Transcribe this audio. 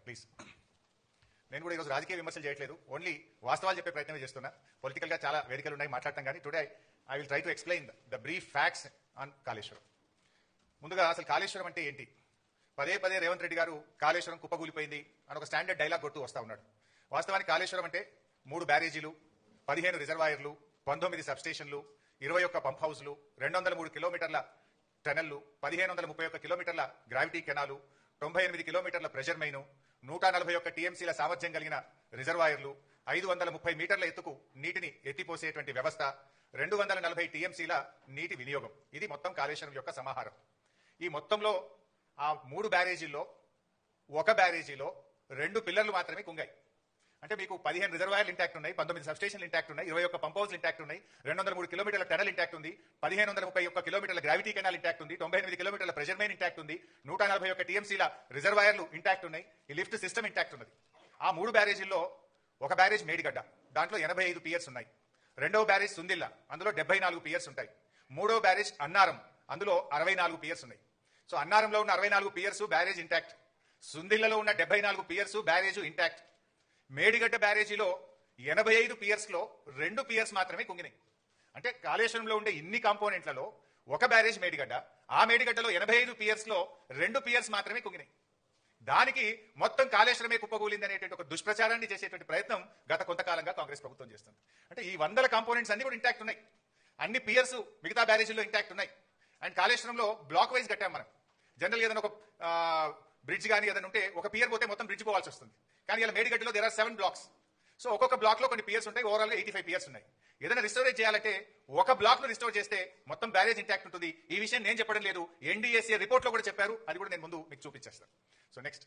Please. నేను కూడా ఈరోజు రాజకీయ విమర్శలు చేయట్లేదు, ఓన్లీ వాస్తవాలు చెప్పే ప్రయత్నమే చేస్తున్నా. పొలిటికల్ గా చాలా వేదికలు ఉన్నాయి, మాట్లాడతాం, కానీ today I will try to explain the brief facts on Kaleshwaram. ముందుగా అసలు కాళేశ్వరం అంటే ఏంటి? పదే పదే రేవంత్ రెడ్డి గారు కాళేశ్వరం కుప్పగూలిపోయింది అని ఒక స్టాండర్డ్ డైలాగ్ కొడుతూ వస్తా ఉన్నాడు. వాస్తవానికి కాళేశ్వరం అంటే 3 బ్యారేజీలు, 15 రిజర్వాయర్లు, 19 సబ్స్టేషన్లు, 21 పంప్ హౌస్లు, 203 కిలోమీటర్ల టనెల్లు, 1531 కిలోమీటర్ల గ్రావిటీ కెనాలు, 98 కిలోమీటర్ల ప్రెషర్ మైను, 141 టీఎంసీల సామర్థ్యం కలిగిన రిజర్వాయర్లు, 530 మీటర్ల ఎత్తుకు నీటిని ఎత్తిపోసేటువంటి వ్యవస్థ, 240 టీఎంసీల నీటి వినియోగం. ఇది మొత్తం కాళేశ్వరం యొక్క సమాహారం. ఈ మొత్తంలో ఆ 3 బ్యారేజీల్లో ఒక బ్యారేజీలో 2 పిల్లర్లు మాత్రమే కుంగాయి. అంటే మీకు 15 రిజర్వాయర్లు ఇంటాక్ట్ ఉన్నాయి, 19 సబ్స్టేషన్లు ఇంటాక్ట్ ఉన్నాయి, 21 పంప్ హౌస్లు ఇంటాక్ట్ ఉన్నాయి, 203 కిలోమీటర్ల టనల్ ఇంటాక్ట్ ఉంది, 1531 కిలోమీటర్ల గ్రావిటీ కెనాల్ ఇంటాక్ట్ ఉంది, 98 కిలోమీటర్ల ప్రెషర్ మెయిన్ ఇంటాక్ట్ ఉంది, 141 టీఎంసీల రిజర్వాయర్లు ఇంటాక్ట్ ఉన్నాయి, ఈ లిఫ్ట్ సిస్టమ్ ఇంటాక్ట్ ఉన్నది. ఆ 3 బ్యారేజీల్లో ఒక బ్యారేజ్ మేడిగడ్డ, దాంట్లో 85 పియర్స్ ఉన్నాయి. రెండవ బ్యారేజ్ సుందిల్ల, అందులో 74 పియర్స్ ఉంటాయి. మూడవ బ్యారేజ్ అన్నారం, అందులో 64 పియర్స్ ఉన్నాయి. సో అన్నారంలో ఉన్న 64 పియర్స్ బ్యారేజ్ ఇంటాక్ట్, సుందిల్లలో ఉన్న 74 పియర్స్ బ్యారేజ్ ఇంటాక్ట్. మేడిగడ్డ బ్యారేజీలో 85 పియర్స్ లో 2 పియర్స్ మాత్రమే కుంగినాయి. అంటే కాళేశ్వరంలో ఉండే ఇన్ని కాంపోనెంట్లలో ఒక బ్యారేజ్ మేడిగడ్డ, ఆ మేడిగడ్డలో 85 పియర్స్ లో 2 పియర్స్ మాత్రమే కుంగినాయి. దానికి మొత్తం కాళేశ్వరమే కుప్పగూలింది అనేటువంటి ఒక దుష్ప్రచారాన్ని చేసేటువంటి ప్రయత్నం గత కొంతకాలంగా కాంగ్రెస్ ప్రభుత్వం చేస్తుంది. అంటే ఈ 100 కాంపోనెంట్స్ అన్ని కూడా ఇంటాక్ట్ ఉన్నాయి, అన్ని పియర్స్ మిగతా బ్యారేజీల్లో ఇంటాక్ట్ ఉన్నాయి. అండ్ కాళేశ్వరంలో బ్లాక్ వైజ్ కట్టాం మనం. జనరల్ ఏదైనా ఒక బ్రిడ్జ్ కానీ ఏదైనా ఉంటే ఒక పియర్ పోతే మొత్తం బ్రిడ్జ్ పోవాల్సి వస్తుంది. కానీ ఇలా మేడిగడ్డలో దేర్ ఆర్ 7 బ్లాక్స్. సో ఒక్కొక్క బ్లాక్ లో కొన్ని పియర్స్ ఉంటాయి, ఓవరాల్ గా 85 పియర్స్ ఉన్నాయి. ఏదైనా రిస్టోరేజ్ చేయాలంటే ఒక బ్లాక్ ను రిస్టోర్ చేస్తే మొత్తం బ్యారేజ్ ఇంటాక్ట్ ఉంటుంది. ఈ విషయం నేను చెప్పడం లేదు, ఎన్డీఎస్ఏ రిపోర్ట్ లో కూడా చెప్పారు, అది కూడా నేను ముందు మీకు చూపించేస్తాను. So next.